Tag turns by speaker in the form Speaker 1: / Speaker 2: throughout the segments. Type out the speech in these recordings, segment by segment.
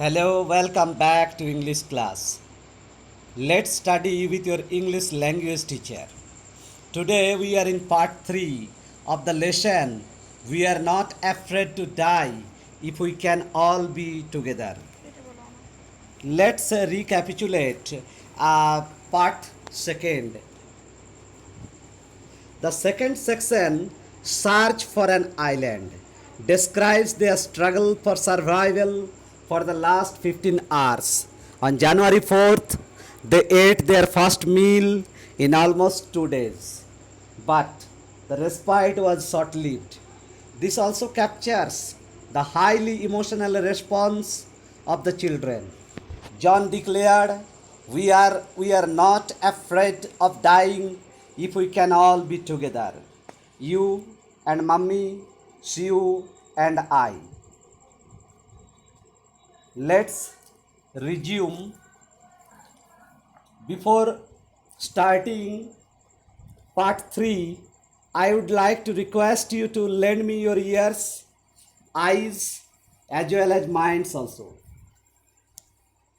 Speaker 1: Hello, welcome back to English class. Let's study with your English language teacher. Today we are in part 3 of the lesson. We are not afraid to die if we can all be together. Let's recapitulate part second. The second section, Search for an Island, describes their struggle for survival for the last 15 hours. On January 4th, they ate their first meal in almost 2 days. But the respite was short lived. This also captures the highly emotional response of the children. John declared, we are not afraid of dying if we can all be together. You and Mummy, Shiu and I. Let's resume. Before starting part 3, I would like to request you to lend me your ears, eyes, as well as minds also.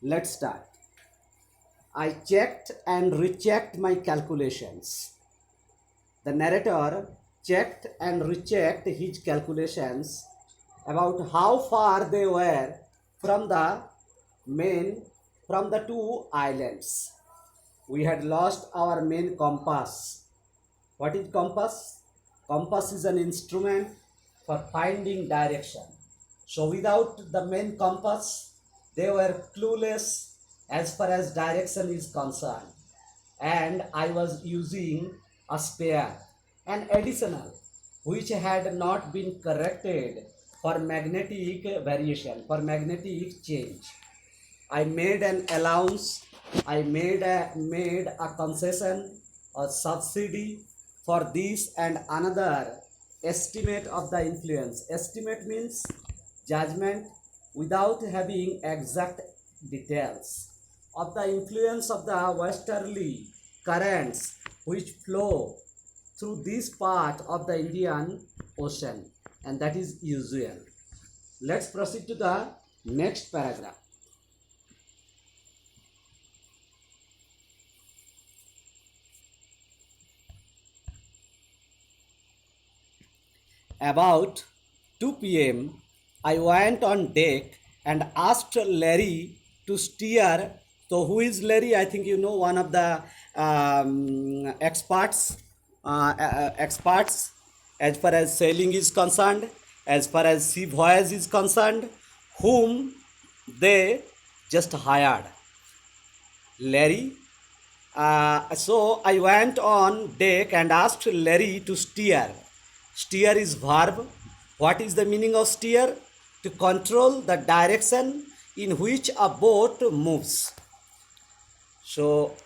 Speaker 1: Let's start. I checked and rechecked my calculations. The narrator checked and rechecked his calculations about how far they were from the main from the two islands. We had lost our main compass. What is compass? Compass is an instrument for finding direction. So without the main compass, they were clueless as far as direction is concerned. And I was using a spare, an additional, which had not been corrected for magnetic variation, for magnetic change. I made an allowance, I made a concession, a subsidy for this and another estimate of the influence. Estimate means judgment without having exact details of the influence of the westerly currents which flow through this part of the Indian Ocean, and that is usual. Let's proceed to the next paragraph. About 2 p.m., I went on deck and asked Larry to steer. So, who is Larry? I think you know, one of the experts as far as sailing is concerned, as far as sea voyage is concerned, whom they just hired. Larry. So I went on deck and asked Larry to steer. Steer is verb. What is the meaning of steer? To control the direction in which a boat moves. So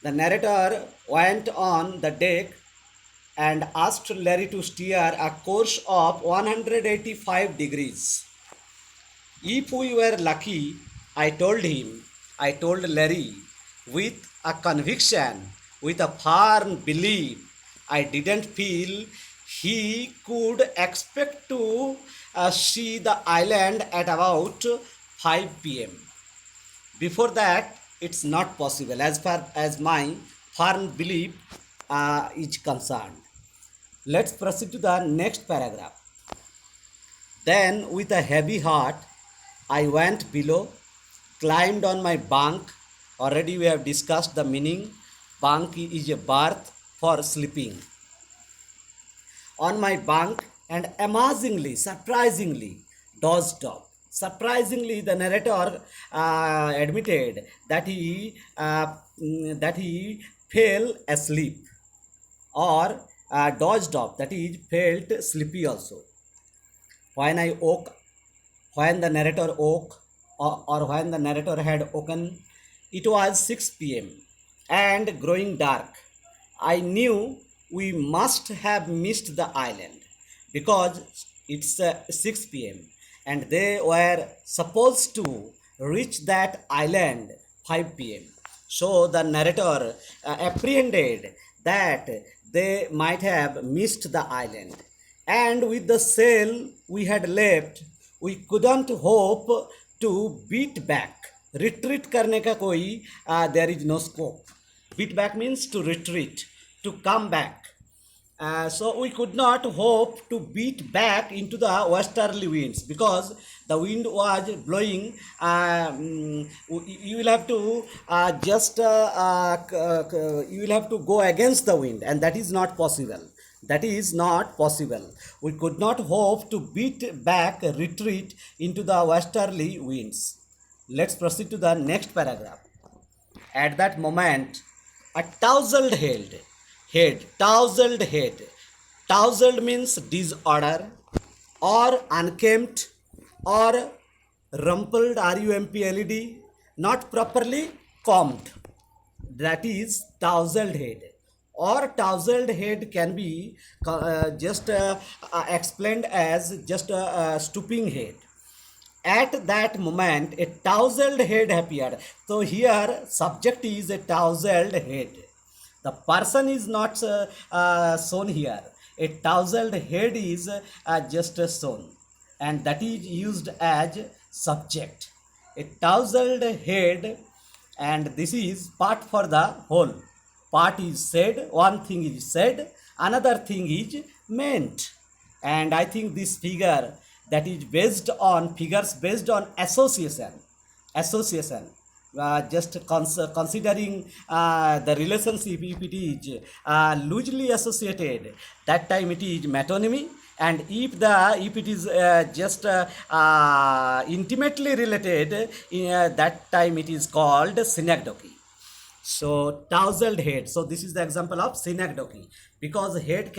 Speaker 1: the narrator went on the deck and asked Larry to steer a course of 185 degrees. If we were lucky, I told Larry, with a conviction, with a firm belief, I didn't feel he could expect to see the island at about 5 p.m. Before that, it's not possible as far as my firm belief is concerned. Let's proceed to the next paragraph. Then, with a heavy heart, I went below, climbed on my bunk. Already we have discussed the meaning. Bunk is a berth for sleeping. On my bunk and amazingly, surprisingly, dozed off. Surprisingly, the narrator admitted that he fell asleep or dozed off, that is, felt sleepy also. When I woke, when the narrator woke, or when the narrator had woken, it was 6 p.m. and growing dark. I knew we must have missed the island because it's 6 p.m. and they were supposed to reach that island 5 p.m. So the narrator apprehended that they might have missed the island. And with the sail we had left, we couldn't hope to beat back. Retreat करने का कोई there is no scope. Beat back means to retreat, to come back. So we could not hope to beat back into the westerly winds because the wind was blowing. You will have to you will have to go against the wind, and that is not possible. That is not possible. We could not hope to beat back, retreat into the westerly winds. Let's proceed to the next paragraph. At that moment, a tousled head. Tousled means disorder or unkempt or rumpled, rumpled, not properly combed. That is tousled head. Or tousled head can be just explained as just a stooping head. At that moment, a tousled head appeared. So here, subject is a tousled head. The person is not shown here. A tousled head is just shown, and that is used as subject. A tousled head, and this is part for the whole. Part is said, one thing is said, another thing is meant. And I think this figure that is based on figures based on association, just considering the relationship, if it is loosely associated, that time it is metonymy, and if it is just intimately related, that time it is called synecdoche. So tousled head. So this is the example of synecdoche, because head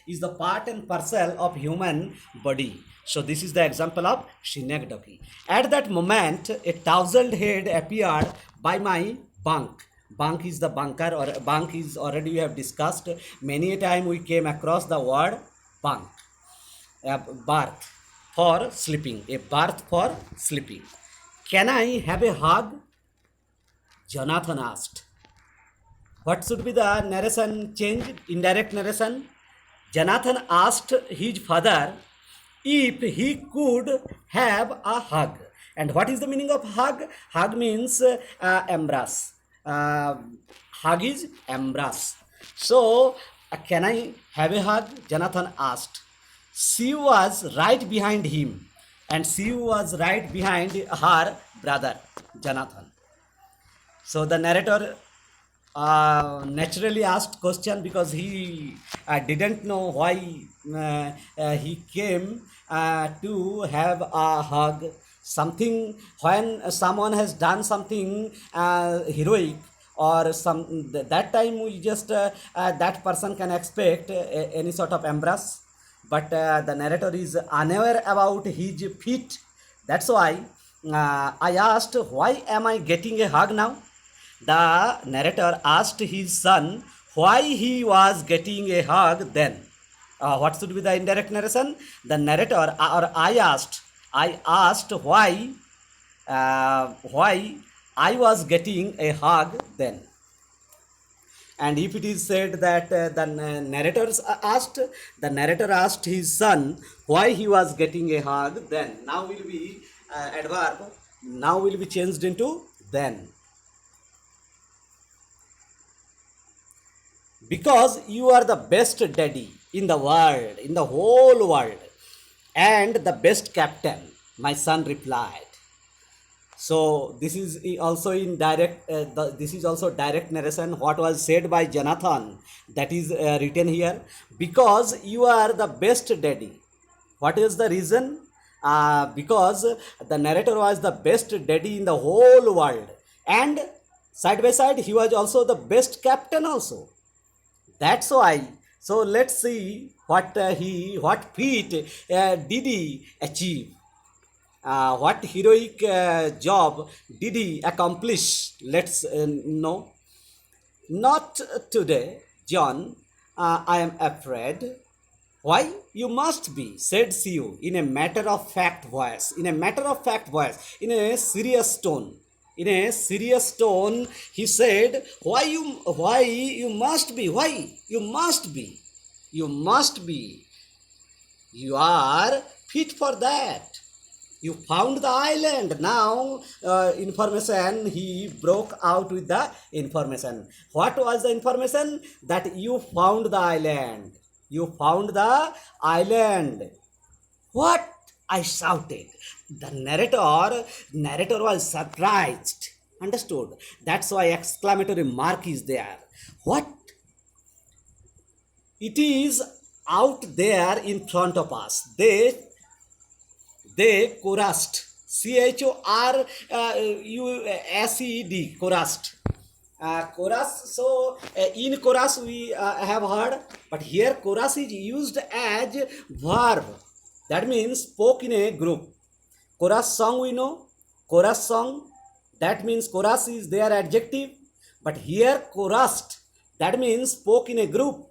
Speaker 1: is the part and parcel of human body. So this is the example of synecdoche. At that moment, a tousled head appeared by my bunk. Bunk is the bunker, or bunk is already we have discussed many a time. We came across the word bunk. A berth for sleeping. A berth for sleeping. Can I have a hug? Jonathan asked. What should be the narration change? Indirect narration. Jonathan asked his father if he could have a hug. And what is the meaning of hug? Hug means embrace. Hug is embrace. So, can I have a hug? Jonathan asked. She was right behind him, and she was right behind her brother, Jonathan. So the narrator naturally asked question because he didn't know why he came to have a hug. Something, when someone has done something heroic, or that time we just that person can expect any sort of embrace, but the narrator is unaware about his feet. That's why I asked, why am I getting a hug now? The narrator asked his son why he was getting a hug then. What should be the indirect narration? The narrator, or I asked why I was getting a hug then. And if it is said that the narrator asked his son why he was getting a hug then. Now will be adverb. Now will be changed into then. Because you are the best daddy in the world, in the whole world, and the best captain, my son replied. So this is also in direct. This is also direct narration. What was said by Jonathan, that is written here. Because you are the best daddy. What is the reason? Because the narrator was the best daddy in the whole world, and side by side he was also the best captain also. That's why. So let's see what feat did he achieve. What heroic job did he accomplish? Let's know. Not today, John. I am afraid. Why? You must be, said CEO in a matter of fact voice. In a matter of fact voice. In a serious tone. In a serious tone, he said, why you must be, why? You must be. You must be. You are fit for that. You found the island. Now, information, he broke out with the information. What was the information? That you found the island. You found the island. What? I shouted. The narrator was surprised. Understood? That's why exclamatory mark is there. What? It is out there in front of us. They chorused. CHORUSED, chorused. Chorus. So in chorus we have heard, but here chorus is used as verb. That means spoke in a group. Chorus song we know. Chorus song. That means chorus is their adjective. But here chorused. That means spoke in a group.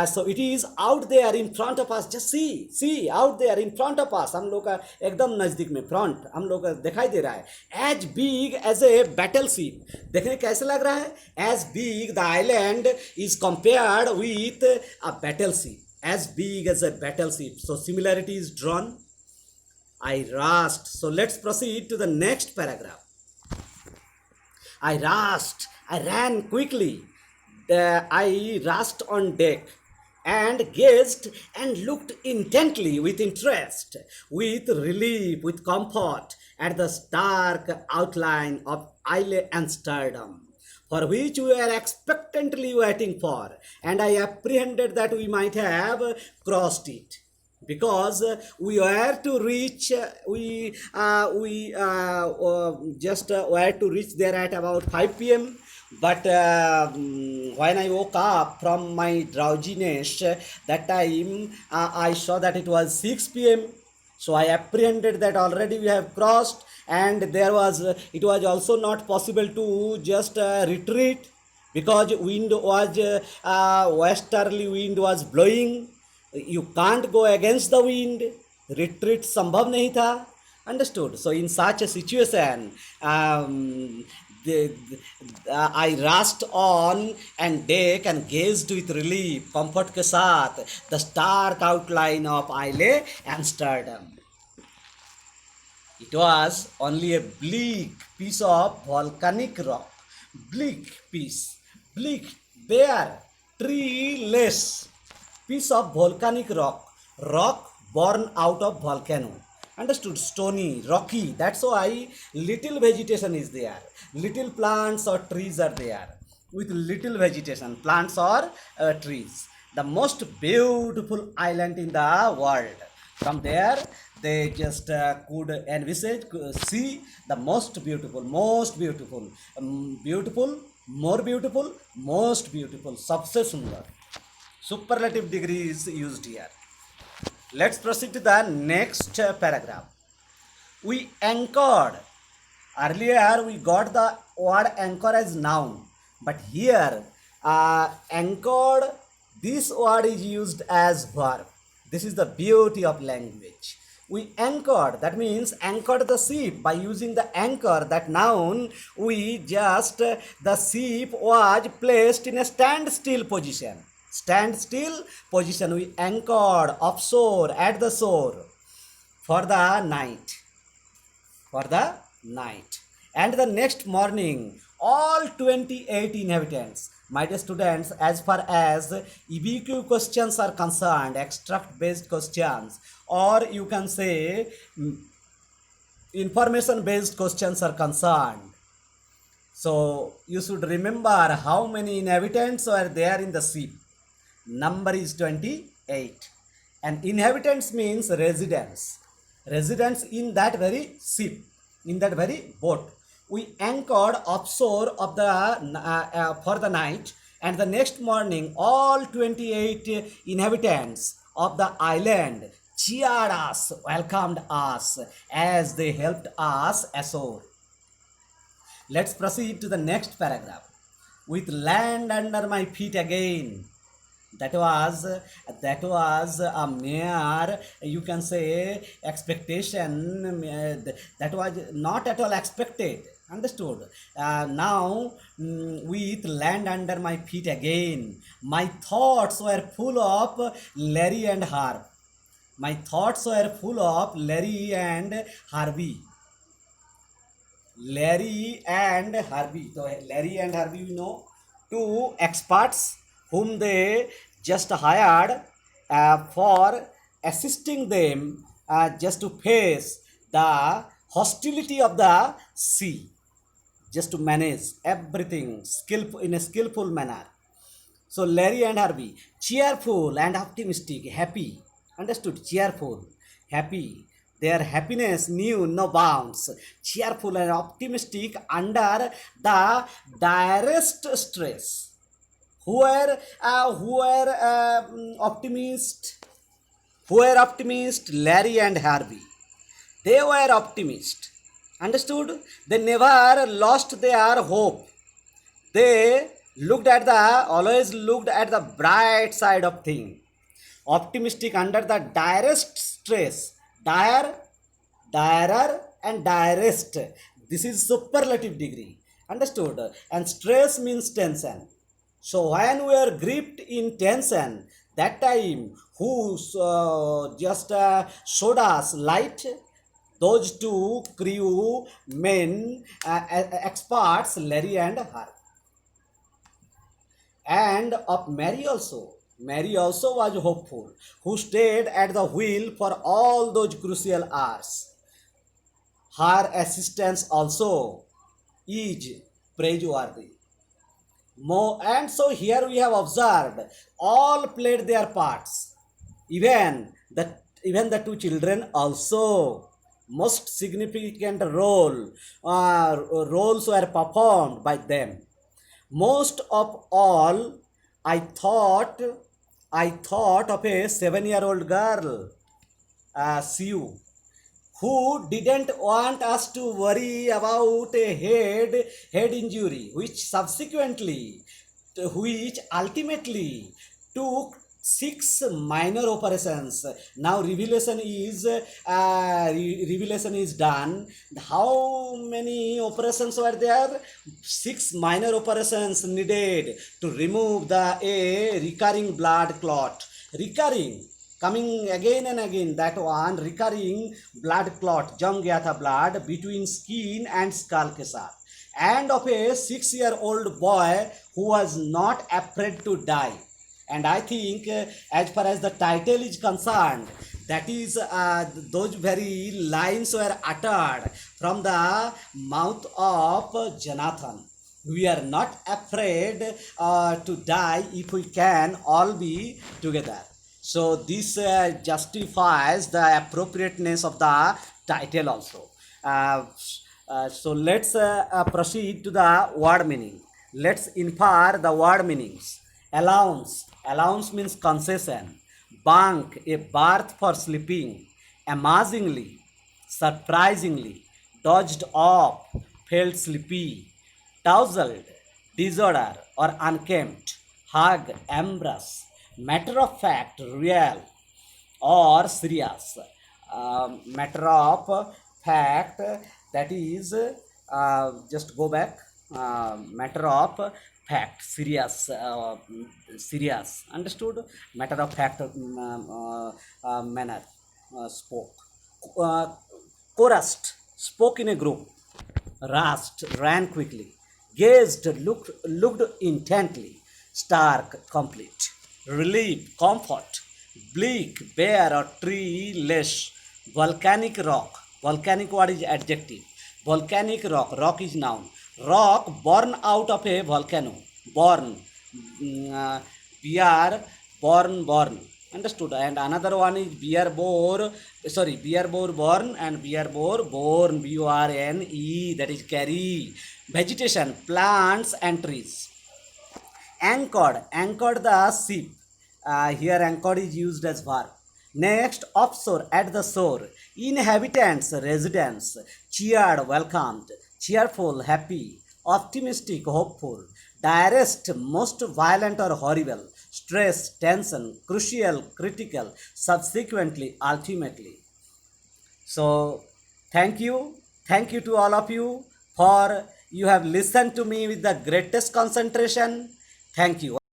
Speaker 1: So it is out there in front of us. Just see out there in front of us. हम लोग का एकदम नजदीक में front हम लोग का दिखाई दे रहा है. As big as a battleship. देखने कैसे लग रहा है? As big the island is compared with a battleship. As big as a battleship. So similarity is drawn. I rushed. So let's proceed to the next paragraph. I rushed. I ran quickly. I rushed on deck and gazed and looked intently with interest, with relief, with comfort at the stark outline of Isle Amsterdam, for which we were expectantly waiting for, and I apprehended that we might have crossed it. Because we were to reach, just were to reach there at about 5 p.m. But when I woke up from my drowsiness, that time I saw that it was 6 p.m. So I apprehended that already we have crossed, and it was also not possible to just retreat, because wind was westerly wind was blowing. You can't go against the wind. Retreat संभव नहीं था. Understood? So in such a situation, I rushed on and deck and gazed with relief, comfort के साथ, the stark outline of Isle Amsterdam. It was only a bleak piece of volcanic rock. Bleak piece, bleak, bare, treeless piece of volcanic rock born out of volcano. Understood? Stony, rocky. That's why little vegetation is there. Little plants or trees are there. With little vegetation, plants or trees. The most beautiful island in the world. From there, they just could envisage, see the most beautiful, beautiful, more beautiful, most beautiful. सबसे सुंदर. Superlative degree is used here. Let's proceed to the next paragraph. We anchored. Earlier we got the word anchor as noun, but here anchored, this word is used as verb. This is the beauty of language. We anchored, that means anchored the ship. By using the anchor, that noun, the ship was placed in a standstill position. Standstill position. We anchored offshore at the shore for the night. And the next morning, all 28 inhabitants, my dear students, as far as EBQ questions are concerned, extract based questions, or you can say information based questions are concerned, so you should remember how many inhabitants were there in the ship. Number is 28, and inhabitants means residents in that very ship, in that very boat. We anchored offshore of the for the night, and the next morning all 28 inhabitants of the island cheered us, welcomed us, as they helped us ashore. Let's proceed to the next paragraph. With land under my feet again. That was a mere, you can say, expectation. That was not at all expected. Understood? Now, with land under my feet again, my thoughts were full of Larry and Harp. My thoughts were full of Larry and Harvey. Larry and Harvey. So Larry and Harvey, you know, two experts whom they just hired for assisting them just to face the hostility of the sea, just to manage everything skillful in a skillful manner. So Larry and Harvey, cheerful and optimistic, happy. Understood? Cheerful, happy. Their happiness knew no bounds. Cheerful and optimistic under the direst stress. Who were optimist? Who were optimist? Larry and Harvey. They were optimist. Understood? They never lost their hope. They always looked at the bright side of thing. Optimistic under the direst stress. Direr and direst. This is superlative degree. Understood? And stress means tension. So when we are gripped in tension, that time who just showed us light? Those two crew men, experts, Larry and Harvey. And of Mary also. Mary also was hopeful, who stayed at the wheel for all those crucial hours. Her assistance also is praiseworthy. And so here we have observed all played their parts, even the two children also. Most significant roles were performed by them. Most of all, I thought of a 7-year-old girl, Sue, who didn't want us to worry about a head injury, which ultimately took 6 minor operations. Now revelation is done. How many operations were there? 6 minor operations needed to remove a recurring blood clot. Recurring, coming again and again, that one recurring blood clot, jam gaya tha blood between skin and skull ke saath, and of a 6-year-old boy who was not afraid to die. And I think, as far as the title is concerned, that is, those very lines were uttered from the mouth of Jonathan. We are not afraid to die if we can all be together. So this justifies the appropriateness of the title also. So let's proceed to the word meaning. Let's infer the word meanings. Allowance. Allowance means concession. Bunk, a berth for sleeping. Amazingly, surprisingly, dodged off, felt sleepy. Tousled, disorder or unkempt. Hug, embrace. Matter of fact, real or serious. Matter of fact, that is, just go back. Matter of fact, serious. Understood? Matter of fact manner, spoke. Uh, Chorused, spoke in a group. Rushed, ran quickly. Gazed, looked intently. Stark, complete. Relief, comfort. Bleak, bare or tree-less. Volcanic rock. Volcanic word is adjective. Volcanic rock. Rock is noun. Rock born out of a volcano. Born. Beer, born. Understood? And another one is beer bore born, and beer bore born, borne, that is carry. Vegetation, plants and trees. Anchored the ship. Here anchored is used as verb. Next, offshore, at the shore. Inhabitants, residents. Cheered, welcomed. Cheerful, happy. Optimistic, hopeful. Direst, most violent or horrible. Stress, tension. Crucial, critical. Subsequently, ultimately. So, thank you. Thank you to all of you for you have listened to me with the greatest concentration. Thank you.